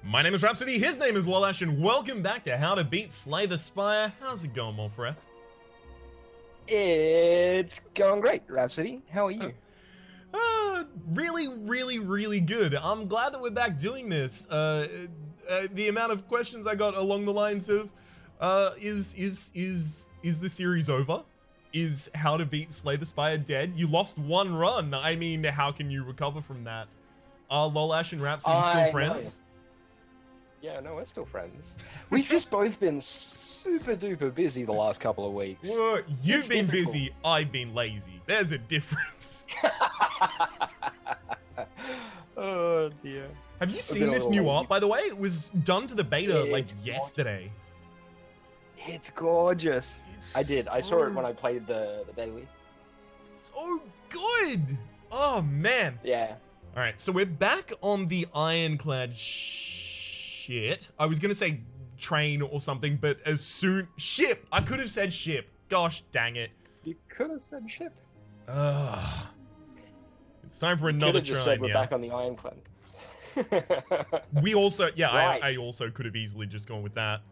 My name is Rhapsody, his name is Lollash, and welcome back to How to Beat Slay the Spire. How's it going, my friend? It's going great, Rhapsody. How are you? Really good. I'm glad that we're back doing this. The amount of questions I got along the lines of, is the series over? Is How to Beat Slay the Spire dead? You lost one run. I mean, how can you recover from that? Are Lollash and Rhapsody still friends? Yeah, no, we're still friends. We've just both been super duper busy the last couple of weeks. Well, you've been busy, I've been lazy. There's a difference. Oh dear. Have you seen this new art, by the way? It was done to the beta like yesterday. It's gorgeous. I did. I saw it when I played the daily. So good. Oh man. Yeah. All right, so we're back on the ironclad shit. I was gonna say train or something, but ship. I could have said ship. Gosh dang it. You could have said ship. It's time for another just train. said we're back on the ironclad. We also, yeah, right. I also could have easily just gone with that.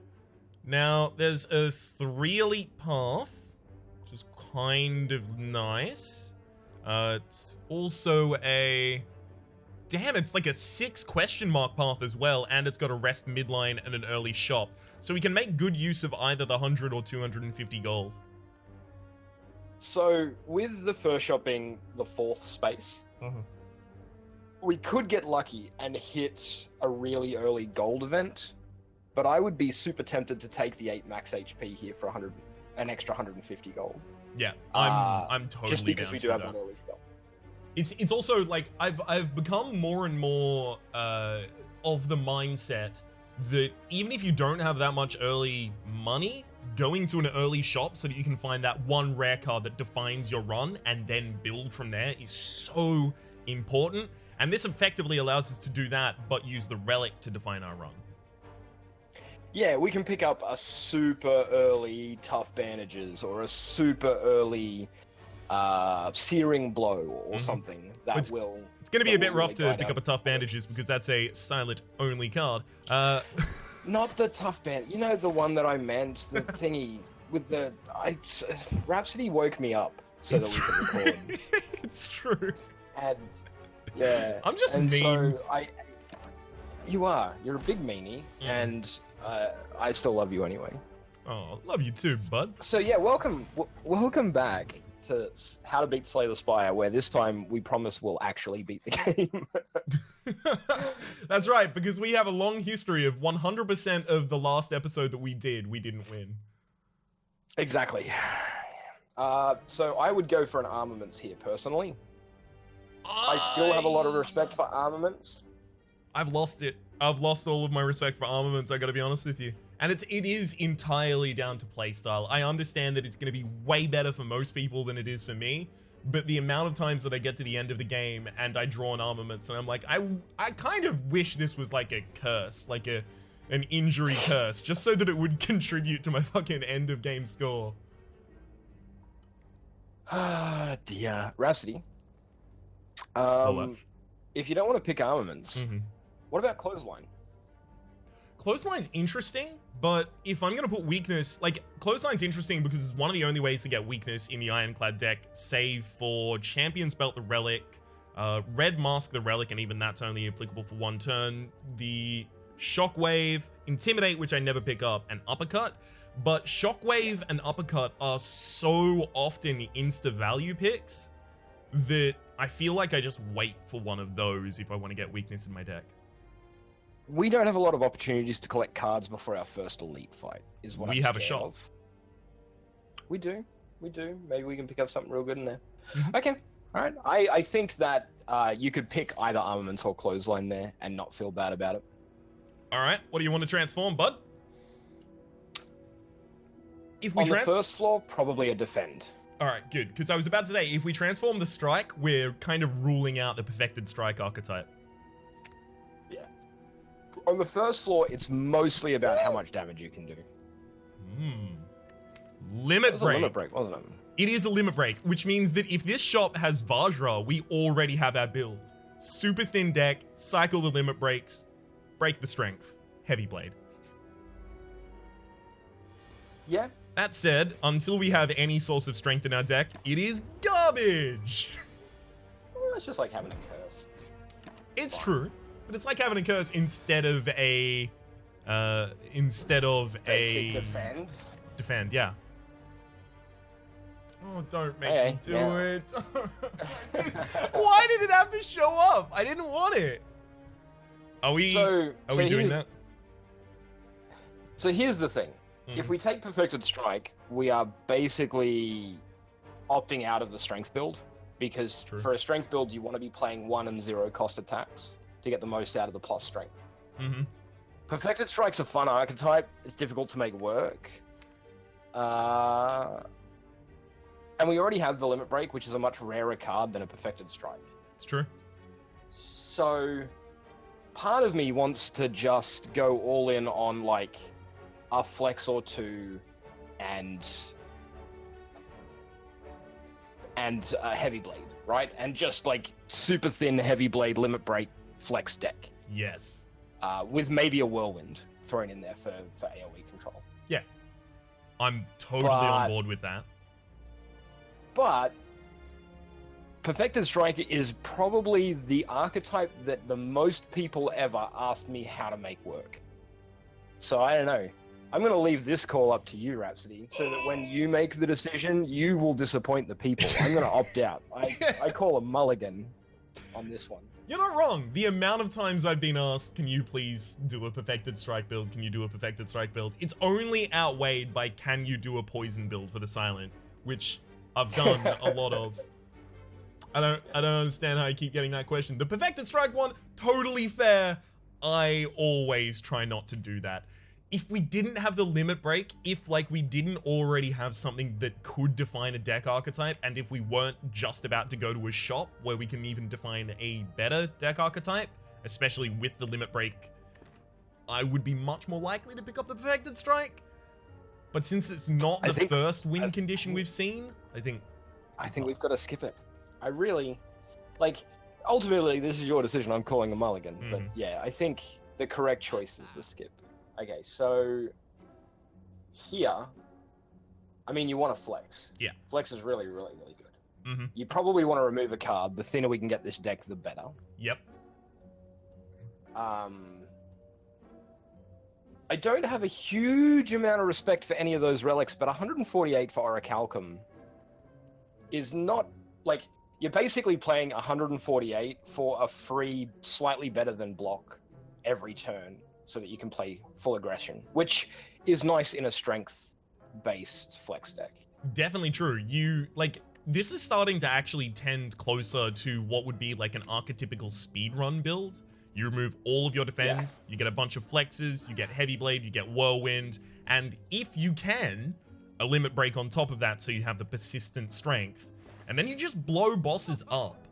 Now, there's a 3 elite path, which is kind of nice. It's also it's like a 6 question mark path as well, and it's got a rest midline and an early shop. So we can make good use of either the 100 or 250 gold. So, with the first shop being the 4th space, we could get lucky and hit a really early gold event, but I would be super tempted to take the 8 max HP here for an extra 150 gold. Yeah, I'm totally just because down we to do have that. that early shop. It's also like I've become more and more of the mindset that even if you don't have that much early money, going to an early shop so that you can find that one rare card that defines your run and then build from there is so important. And this effectively allows us to do that, but use the Relic to define our run. Yeah, we can pick up a super early tough bandages or a super early searing blow or something that will... It's going to be a bit rough really to pick up a tough bandages because that's a silent only card. Not the tough band. You know the one that I meant, the thingy with the... Rhapsody woke me up so that we could record. It's true. And yeah, I'm just and mean. So you are. You're a big meanie, and I still love you anyway. Oh, love you too, bud. So yeah, welcome back to How to Beat Slay the Spire, where this time we promise we'll actually beat the game. That's right, because we have a long history of 100% of the last episode that we didn't win. Exactly. So I would go for an armaments here, personally. I still have a lot of respect for armaments. I've lost it. I've lost all of my respect for armaments, I gotta be honest with you. And it is entirely down to playstyle. I understand that it's gonna be way better for most people than it is for me, but the amount of times that I get to the end of the game and I draw an armaments and I'm like, I kind of wish this was like a curse, like an injury curse, just so that it would contribute to my fucking end of game score. Ah, dear. Rhapsody. Lollash. If you don't want to pick armaments, what about clothesline? Clothesline's interesting, but if I'm going to put weakness, like, Clothesline's interesting because it's one of the only ways to get weakness in the Ironclad deck, save for Champion's Belt the Relic, Red Mask the Relic, and even that's only applicable for 1 turn, the Shockwave, Intimidate, which I never pick up, and Uppercut. But Shockwave and Uppercut are so often insta-value picks that I feel like I just wait for one of those if I want to get weakness in my deck. We don't have a lot of opportunities to collect cards before our first elite fight, is what we I'm have a scared shop. of. We do. Maybe we can pick up something real good in there. Okay, alright. I think that you could pick either armaments or clothesline there and not feel bad about it. Alright, what do you want to transform, bud? If we On the first floor, probably a defend. Alright, good, because I was about to say, if we transform the strike, we're kind of ruling out the perfected strike archetype. Yeah. On the first floor, it's mostly about how much damage you can do. Limit break. A limit break, wasn't it? It is a limit break, which means that if this shop has Vajra, we already have our build. Super thin deck, cycle the limit breaks, break the strength. Heavy Blade. Yeah. That said, until we have any source of strength in our deck, it is garbage. Well, it's just like having a curse. It's true, but it's like having a curse instead of a Basic defend. Defend, yeah. Oh, don't make me do it. Why did it have to show up? I didn't want it. Are we doing that? So here's the thing. If we take Perfected Strike, we are basically opting out of the strength build, because for a strength build, you want to be playing 1 and 0 cost attacks to get the most out of the plus strength. Perfected Strike's a fun archetype. It's difficult to make work. And we already have the Limit Break, which is a much rarer card than a Perfected Strike. It's true. So part of me wants to just go all in on like a flex or two and a Heavy Blade, right? And just like super thin Heavy Blade Limit Break flex deck. Yes. With maybe a Whirlwind thrown in there for AoE control. Yeah. I'm totally on board with that. But Perfected Strike is probably the archetype that the most people ever asked me how to make work. So I don't know. I'm going to leave this call up to you, Rhapsody, so that when you make the decision, you will disappoint the people. I'm going to opt out. I call a mulligan on this one. You're not wrong. The amount of times I've been asked, can you please do a Perfected Strike build? Can you do a Perfected Strike build? It's only outweighed by, can you do a poison build for the Silent, which I've done a lot of. I don't understand how I keep getting that question. The Perfected Strike one, totally fair. I always try not to do that. If we didn't have the Limit Break, if like we didn't already have something that could define a deck archetype, and if we weren't just about to go to a shop where we can even define a better deck archetype, especially with the Limit Break, I would be much more likely to pick up the Perfected Strike. But since it's not the first win condition we've seen, I think we've got to skip it. I really, like, ultimately this is your decision. I'm calling a mulligan, but yeah, I think the correct choice is the skip. Okay, so here, I mean, you want to flex. Yeah. Flex is really, really, really good. You probably want to remove a card. The thinner we can get this deck, the better. Yep. I don't have a huge amount of respect for any of those relics, but 148 for Orichalcum is not, like, you're basically playing 148 for a free, slightly better than block every turn, so that you can play full aggression, which is nice in a strength-based flex deck. Definitely true. This is starting to actually tend closer to what would be like an archetypical speedrun build. You remove all of your defense, you get a bunch of flexes, you get Heavy Blade, you get Whirlwind, and if you can, a Limit Break on top of that so you have the persistent strength, and then you just blow bosses up.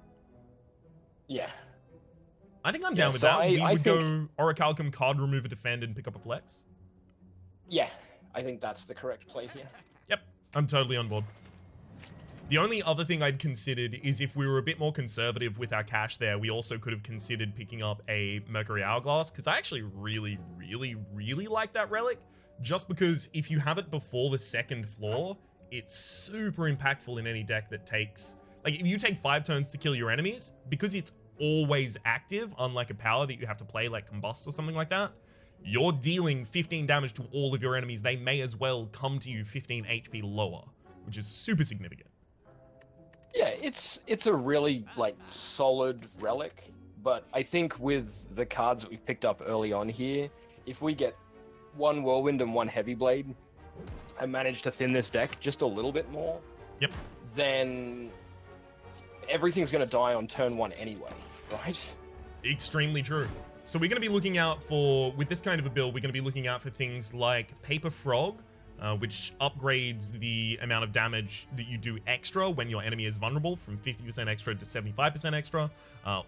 Yeah. I think I'm down with that. We would go Orichalcum, card remover, defend, and pick up a flex. Yeah, I think that's the correct play here. Yep, I'm totally on board. The only other thing I'd considered is if we were a bit more conservative with our cash there, we also could have considered picking up a Mercury Hourglass, because I actually really, really, really like that relic, just because if you have it before the second floor, it's super impactful in any deck that takes... Like, if you take 5 turns to kill your enemies, because it's always active, unlike a power that you have to play like Combust or something like that, you're dealing 15 damage to all of your enemies. They may as well come to you 15 HP lower, which is super significant. Yeah, it's a really like solid relic, but I think with the cards that we've picked up early on here, if we get 1 Whirlwind and 1 Heavy Blade and manage to thin this deck just a little bit more, then everything's going to die on turn 1 anyway, right? Extremely true. So we're going to be looking out for, with this kind of a build, we're going to be looking out for things like Paper Frog, which upgrades the amount of damage that you do extra when your enemy is vulnerable from 50% extra to 75% extra.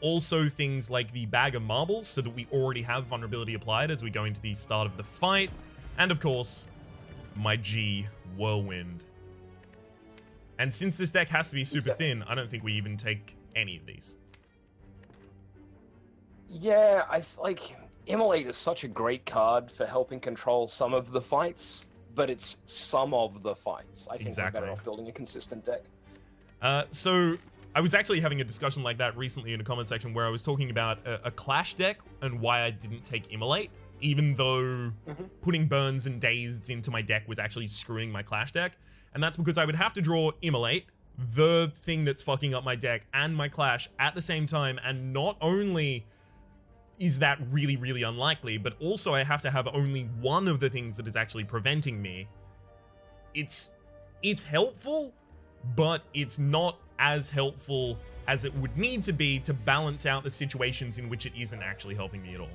Also things like the Bag of Marbles, so that we already have vulnerability applied as we go into the start of the fight. And of course, my G, Whirlwind. And since this deck has to be super thin, I don't think we even take any of these. Yeah, Immolate is such a great card for helping control some of the fights, but it's some of the fights. I think we're better off building a consistent deck. So I was actually having a discussion like that recently in a comment section where I was talking about a Clash deck and why I didn't take Immolate, even though putting Burns and Dazed into my deck was actually screwing my Clash deck. And that's because I would have to draw Immolate, the thing that's fucking up my deck, and my Clash at the same time, and not only is that really, really unlikely, but also I have to have only one of the things that is actually preventing me. It's helpful, but it's not as helpful as it would need to be to balance out the situations in which it isn't actually helping me at all.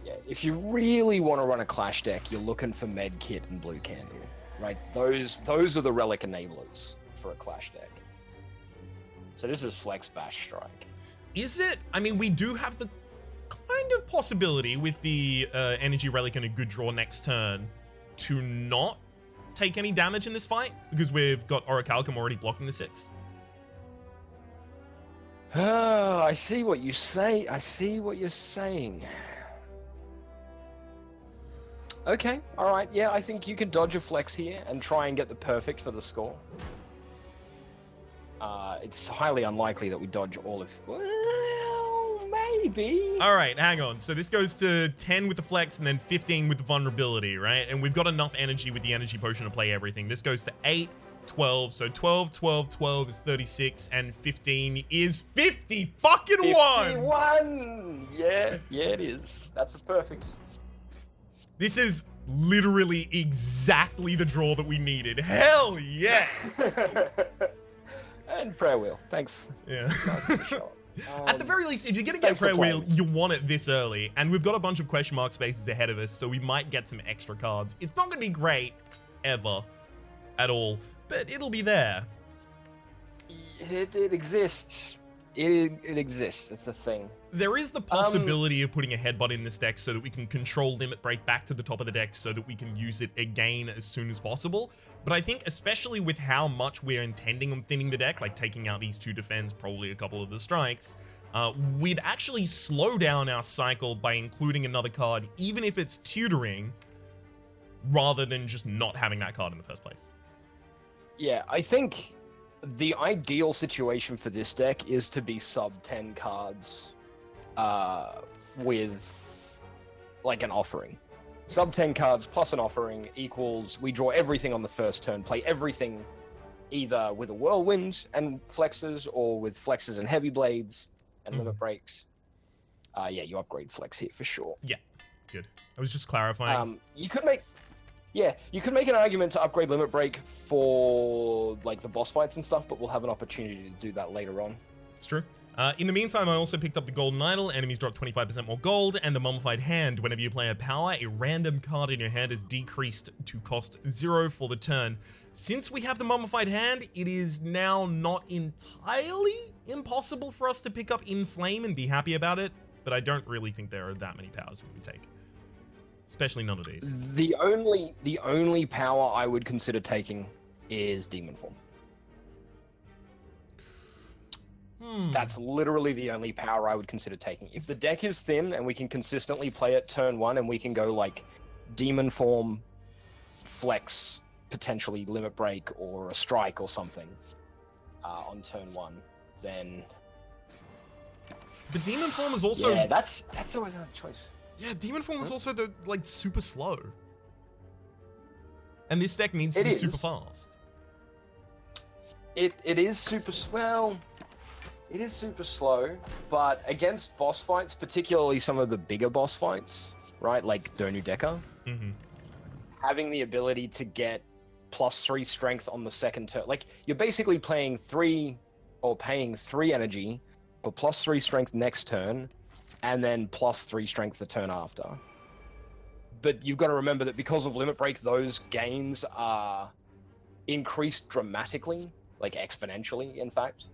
Yeah, if you really want to run a Clash deck, you're looking for Medkit and Blue Candle, right? Those are the Relic enablers for a Clash deck. So this is Flex Bash Strike. Is it? I mean, we do have the kind of possibility with the Energy Relic and a good draw next turn to not take any damage in this fight because we've got Orichalcum already blocking the 6. Oh, I see what you say. I see what you're saying. Okay, all right. Yeah, I think you can dodge a flex here and try and get the perfect for the score. It's highly unlikely that we dodge all of... Well, maybe. All right, hang on. So this goes to 10 with the flex and then 15 with the vulnerability, right? And we've got enough energy with the energy potion to play everything. This goes to 8, 12. So 12, 12, 12 is 36, and 15 is 50 fucking 51! Yeah, it is. That's a perfect. This is literally exactly the draw that we needed. Hell yeah! And Prayer Wheel. Thanks. Yeah. Nice shot. At the very least, if you're going to get Prayer Wheel, you want it this early. And we've got a bunch of question mark spaces ahead of us, so we might get some extra cards. It's not going to be great, ever, at all. But it'll be there. It exists. It exists. It's a thing. There is the possibility of putting a headbutt in this deck so that we can control Limit Break back to the top of the deck so that we can use it again as soon as possible. But I think especially with how much we're intending on thinning the deck, like taking out these 2 defends, probably a couple of the strikes, we'd actually slow down our cycle by including another card, even if it's tutoring, rather than just not having that card in the first place. Yeah, I think the ideal situation for this deck is to be sub 10 cards with like an offering. Sub 10 cards plus an offering equals we draw everything on the first turn, play everything either with a Whirlwind and flexes or with flexes and heavy blades and limit breaks. Yeah, you upgrade flex here for sure. Yeah, good. I was just clarifying. You could make an argument to upgrade limit break for like the boss fights and stuff, but we'll have an opportunity to do that later on. It's true. In the meantime, I also picked up the Golden Idol. Enemies drop 25% more gold, and the Mummified Hand. Whenever you play a power, a random card in your hand is decreased to cost 0 for the turn. Since we have the Mummified Hand, it is now not entirely impossible for us to pick up Inflame and be happy about it, but I don't really think there are that many powers we would take. Especially none of these. The only power I would consider taking is Demon Form. That's literally the only power I would consider taking. If the deck is thin and we can consistently play it turn 1 and we can go like Demon Form, Flex, potentially Limit Break or a Strike or something on turn 1, then... But Demon Form is also... Yeah, that's always a choice. Yeah, Demon Form is also the like super slow. And this deck needs to be super fast. It is super... Well... It is super slow, but against boss fights, particularly some of the bigger boss fights, right, like Donu Deca, having the ability to get +3 strength on the second turn, like you're basically paying 3 energy for +3 strength next turn, and then +3 strength the turn after. But you've got to remember that because of Limit Break, those gains are increased dramatically, like exponentially, in fact.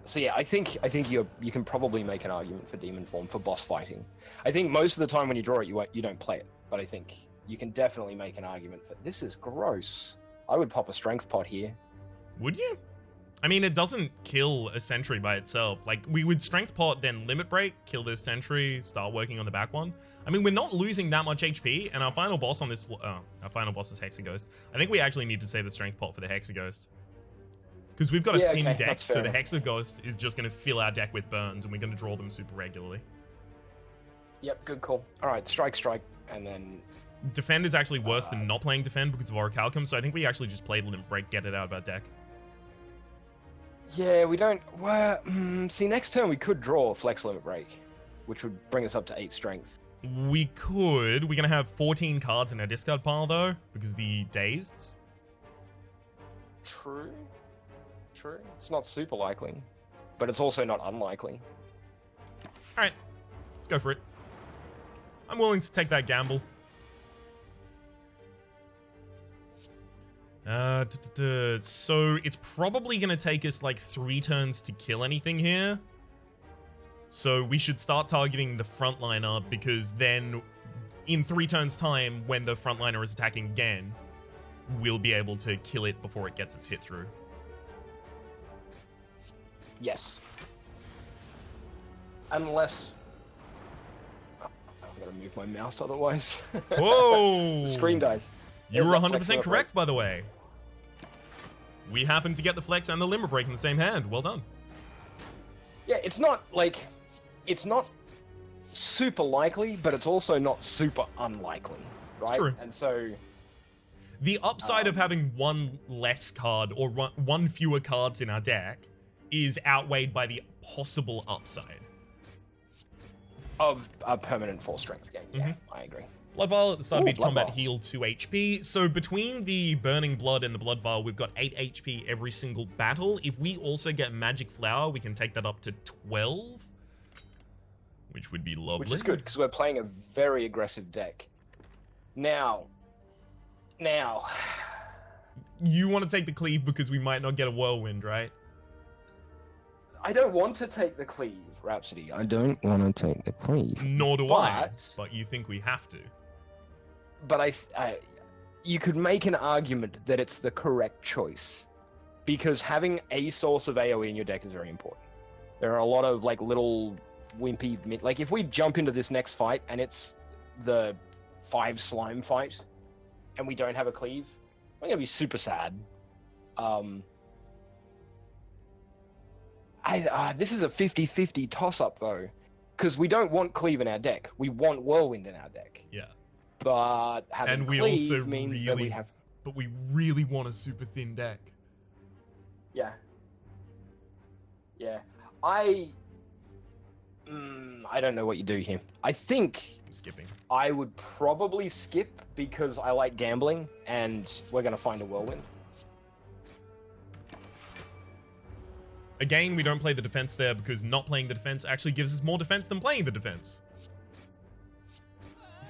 So yeah, I think you can probably make an argument for Demon Form for boss fighting. I think most of the time when you draw it, you don't play it, but I think you can definitely make an argument for this is gross. I would pop a strength pot here. Would you? I mean, it doesn't kill a sentry by itself. Like, we would strength pot, then limit break, kill this sentry, start working on the back one. I mean, we're not losing that much HP, and our final boss on this... our final boss is Hexaghost. I think we actually need to save the strength pot for the Hexaghost. Because we've got a thin deck, so the Hexaghost is just going to fill our deck with burns, and we're going to draw them super regularly. Yep, good call. Alright, strike, and then... Defend is actually worse than not playing Defend because of Orichalcum, so I think we actually just play Limit Break, get it out of our deck. Yeah, we don't... Well, see, next turn we could draw Flex Limit Break, which would bring us up to 8 strength. We could. We're going to have 14 cards in our discard pile, though, because of the Dazed. True. It's not super likely, but it's also not unlikely. Alright, let's go for it. I'm willing to take that gamble. So it's probably going to take us like 3 turns to kill anything here. So we should start targeting the frontliner, because then in 3 turns time, when the frontliner is attacking again, we'll be able to kill it before it gets its hit through. Yes. Unless... I'm going to move my mouse otherwise. Whoa! The screen dies. You were 100% correct, by the way. We happen to get the Flex and the Limit Break in the same hand. Well done. Yeah, it's not, like... It's not super likely, but it's also not super unlikely, right? It's true. And so... The upside of having 1 less card, or 1 fewer cards in our deck, is outweighed by the possible upside. Of a permanent 4 strength game, yeah, I agree. Blood Vial at the start of each combat heal 2 HP. So between the Burning Blood and the Blood Vial, we've got 8 HP every single battle. If we also get Magic Flower, we can take that up to 12. Which would be lovely. Which is good, because we're playing a very aggressive deck. Now... You want to take the Cleave because we might not get a Whirlwind, right? I don't want to take the Cleave, Rhapsody. I don't want to take the Cleave. Nor do I, but you think we have to. But you could make an argument that it's the correct choice, because having a source of AoE in your deck is very important. There are a lot of like little wimpy, like if we jump into this next fight and it's the 5 slime fight, and we don't have a Cleave, I'm gonna be super sad. This is a 50-50 toss-up though, because we don't want Cleave in our deck. We want Whirlwind in our deck. Yeah. But having Cleave means that we have... But we really want a super thin deck. Yeah. Yeah. I don't know what you do here. I think... I'm skipping. I would probably skip because I like gambling, and we're going to find a Whirlwind. Again, we don't play the defense there because not playing the defense actually gives us more defense than playing the defense.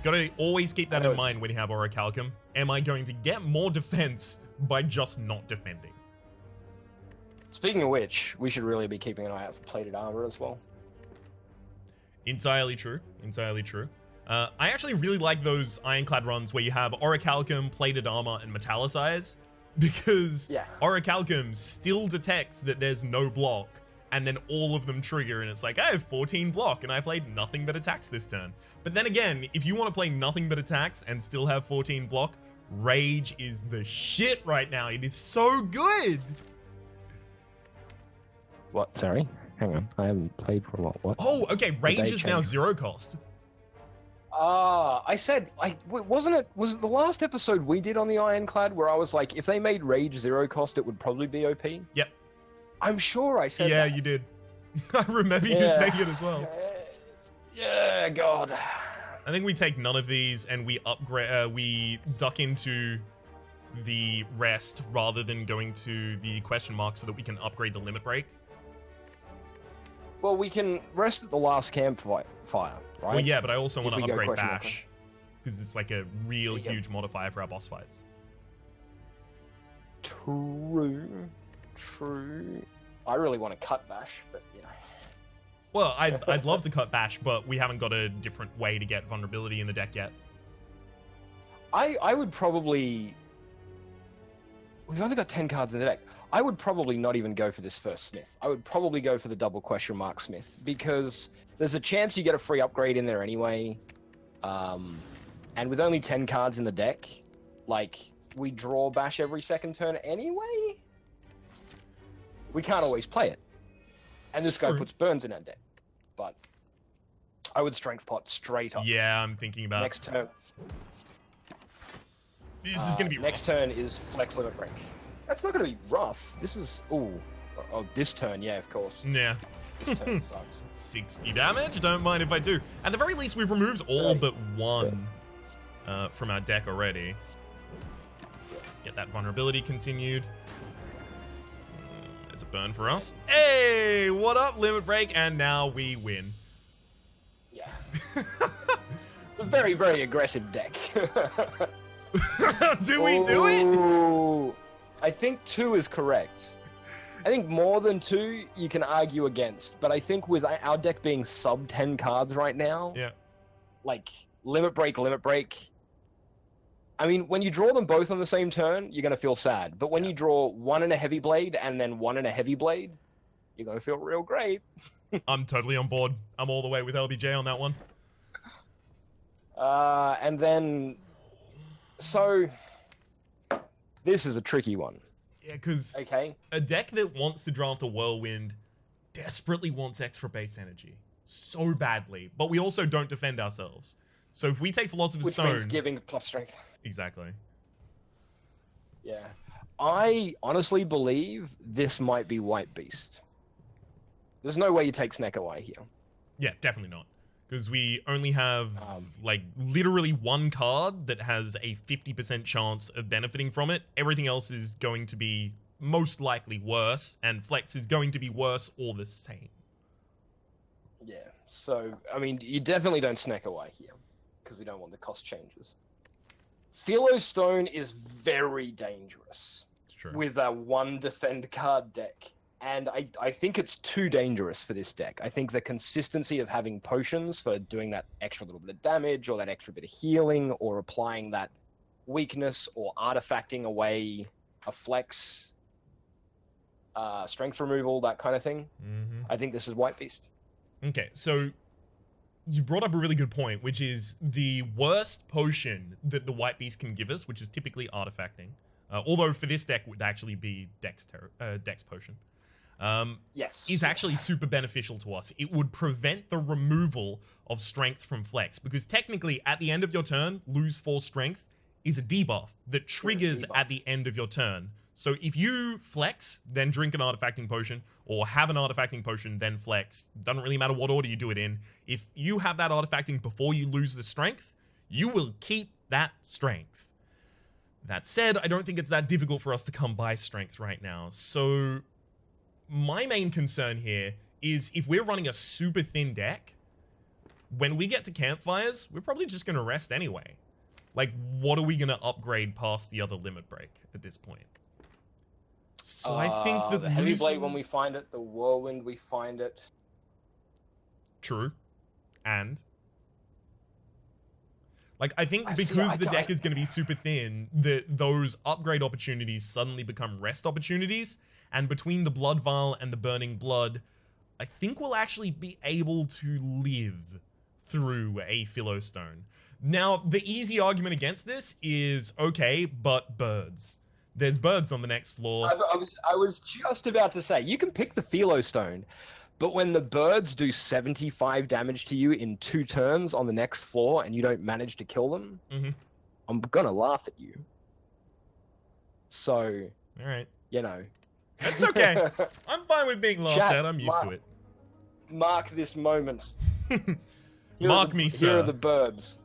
Gotta always keep that in mind when you have Orichalcum. Am I going to get more defense by just not defending? Speaking of which, we should really be keeping an eye out for plated armor as well. Entirely true. Entirely true. I actually really like those Ironclad runs where you have Orichalcum, plated armor, and Metallicize, because Orichalcum still detects that there's no block, and then all of them trigger, and it's like, I have 14 block, and I played nothing but attacks this turn. But then again, if you want to play nothing but attacks and still have 14 block, Rage is the shit right now. It is so good! What? Sorry? Hang on. I haven't played for a while. What? Oh, okay. Rage is now 0 cost. I said, was it the last episode we did on the Ironclad where I was like, if they made Rage 0 cost, it would probably be OP? Yep. I'm sure I said that. Yeah, you did. I remember you saying it as well. Yeah, God. I think we take none of these and we upgrade, we duck into the rest rather than going to the question mark so that we can upgrade the limit break. Well, we can rest at the last campfire, right? Well, yeah, but I also want to upgrade Bash, because it's like a real huge modifier for our boss fights. True. I really want to cut Bash, but you know. Well, I'd love to cut Bash, but we haven't got a different way to get vulnerability in the deck yet. I would probably... We've only got 10 cards in the deck. I would probably not even go for this first Smith. I would probably go for the double question mark Smith, because there's a chance you get a free upgrade in there anyway. And with only 10 cards in the deck, like, we draw bash every second turn anyway. We can't always play it. And this guy puts burns in our deck. But I would strength pot straight up. Yeah, I'm thinking about next turn. This is going to be next turn is flex limit break. That's not going to be rough. This is... Oh, this turn, yeah, of course. Yeah. This turn sucks. 60 damage? Don't mind if I do. At the very least, we've removed all but one from our deck already. Get that vulnerability continued. There's a burn for us. Hey, what up, limit break? And now we win. Yeah. It's a very, very aggressive deck. Do we do it? I think 2 is correct. I think more than 2 you can argue against, but I think with our deck being sub 10 cards right now, yeah, like limit break. I mean, when you draw them both on the same turn, you're gonna feel sad. But when you draw 1 in a heavy blade and then 1 in a heavy blade, you're gonna feel real great. I'm totally on board. I'm all the way with LBJ on that one. And then, so this is a tricky one. Yeah, because okay, a deck that wants to draft a Whirlwind desperately wants extra base energy so badly, but we also don't defend ourselves. So if we take Philosopher's Stone... Which means giving plus strength. Exactly. Yeah. I honestly believe this might be White Beast. There's no way you take Snake Away here. Yeah, definitely not. Because we only have, like, literally one card that has a 50% chance of benefiting from it. Everything else is going to be most likely worse, and Flex is going to be worse or the same. Yeah, so, I mean, you definitely don't Snake Away here, because we don't want the cost changes. Philo Stone is very dangerous. It's true. With a 1 defend card deck. And I think it's too dangerous for this deck. I think the consistency of having potions for doing that extra little bit of damage, or that extra bit of healing, or applying that weakness, or artifacting away a flex, strength removal, that kind of thing. Mm-hmm. I think this is White Beast. Okay, so you brought up a really good point, which is the worst potion that the White Beast can give us, which is typically artifacting. Although for this deck would actually be Dex potion. Yes. Is actually super beneficial to us. It would prevent the removal of strength from Flex, because technically at the end of your turn, lose 4 strength is a debuff that triggers at the end of your turn. So if you flex, then drink an artifacting potion, or have an artifacting potion, then flex, doesn't really matter what order you do it in. If you have that artifacting before you lose the strength, you will keep that strength. That said, I don't think it's that difficult for us to come by strength right now. So my main concern here is if we're running a super thin deck, when we get to campfires, we're probably just going to rest anyway. Like, what are we going to upgrade past the other limit break at this point? So I think that the Heavy Blade, when we find it, the Whirlwind, we find it. True. And like, I think because the deck is going to be super thin, that those upgrade opportunities suddenly become rest opportunities. And between the Blood Vial and the Burning Blood, I think we'll actually be able to live through a Philostone. Now, the easy argument against this is, okay, but birds. There's birds on the next floor. I was just about to say, you can pick the Philostone, but when the birds do 75 damage to you in 2 turns on the next floor and you don't manage to kill them, I'm gonna laugh at you. So, all right, you know. That's okay. I'm fine with being laughed at. I'm used to it. Mark this moment. Mark me, sir. Here are the burbs.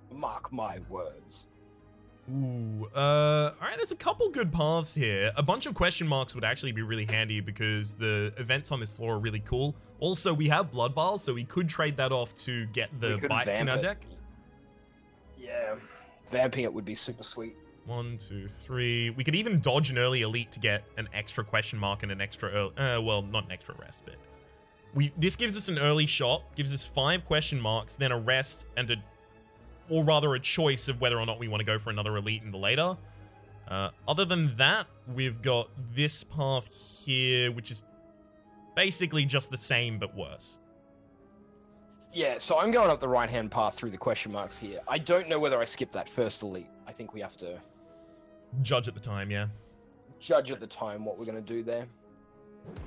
Mark my words. Ooh, alright, there's a couple good paths here. A bunch of question marks would actually be really handy because the events on this floor are really cool. Also, we have Blood Vials, so we could trade that off to get the bites in our deck. Yeah, vamping it would be super sweet. 1, 2, 3. We could even dodge an early elite to get an extra question mark and an extra, well, not an extra rest, but this gives us an early shot, gives us 5 question marks, then a rest and or rather a choice of whether or not we want to go for another elite in the later. Other than that, we've got this path here, which is basically just the same, but worse. Yeah, so I'm going up the right-hand path through the question marks here. I don't know whether I skipped that first elite. I think we have to... Judge at the time, yeah. Judge at the time what we're going to do there.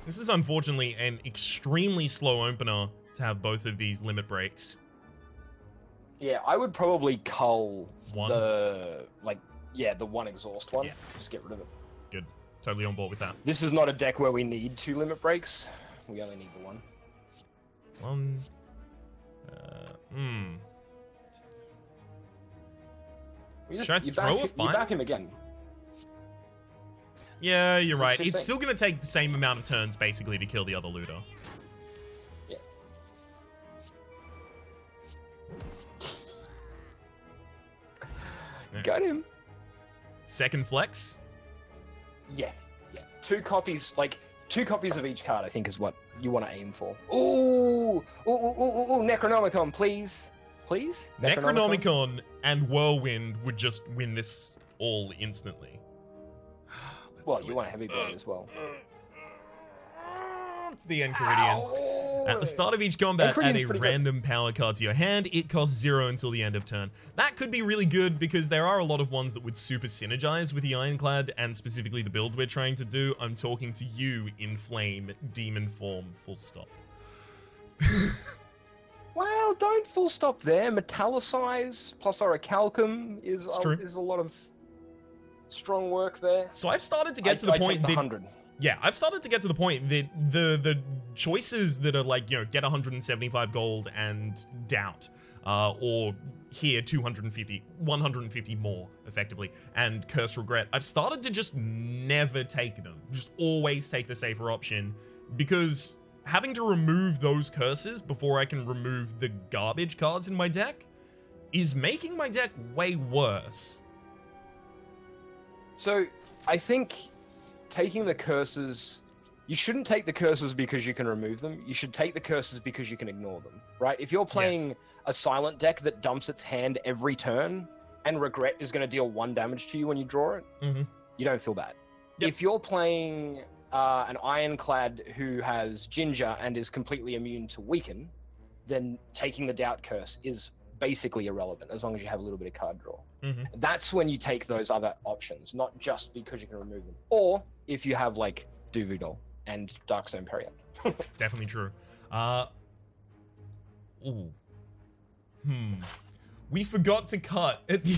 This is unfortunately an extremely slow opener to have both of these limit breaks. Yeah, I would probably cull One? the one exhaust one. Yeah. Just get rid of it. Good. Totally on board with that. This is not a deck where we need 2 limit breaks. We only need the 1. One. Should I throw a You fire? bap him again. Yeah, you're right. 15. It's still going to take the same amount of turns, basically, to kill the other looter. Yeah. Got him. Second flex. Yeah. 2 copies of each card, I think, is what you want to aim for. Ooh, Necronomicon, please. Please? Necronomicon and Whirlwind would just win this all instantly. Well, you want a heavy blade as well. It's the Enchiridion. At the start of each combat, add a random power card to your hand. It costs 0 until the end of turn. That could be really good because there are a lot of ones that would super synergize with the Ironclad and specifically the build we're trying to do. I'm talking to you in Flame, Demon Form, full stop. Well, don't full stop there. Metallicize plus Orichalcum is a lot of strong work there. So I've started to get to the point that 100. Yeah, I've started to get to the point that the choices that are like, get 175 gold and doubt, or here 250, 150 more effectively, and curse regret. I've started to just never take them. Just always take the safer option, because having to remove those curses before I can remove the garbage cards in my deck is making my deck way worse. So I think taking the curses, you shouldn't take the curses because you can remove them. You should take the curses because you can ignore them, right? If you're playing a silent deck that dumps its hand every turn and regret is going to deal 1 damage to you when you draw it, you don't feel bad. Yep. If you're playing an Ironclad who has Ginger and is completely immune to weaken, then taking the doubt curse is basically irrelevant as long as you have a little bit of card draw. That's when you take those other options, not just because you can remove them. Or if you have like Duvidol and Darkstone Period. Definitely true. We forgot to cut at the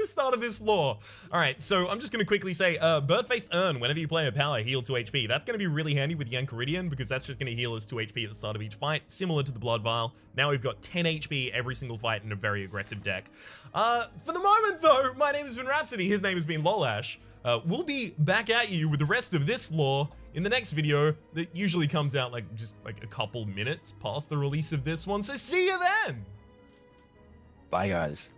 start of this floor. All right, so I'm just going to quickly say, Birdfaced Urn, whenever you play a power, heal 2 HP. That's going to be really handy with the Enchiridion, because that's just going to heal us 2 HP at the start of each fight, similar to the Blood Vial. Now we've got 10 HP every single fight in a very aggressive deck. For the moment, though, my name has been Rhapsody. His name has been Lollash. We'll be back at you with the rest of this floor in the next video that usually comes out just a couple minutes past the release of this one. So see you then! Bye, guys.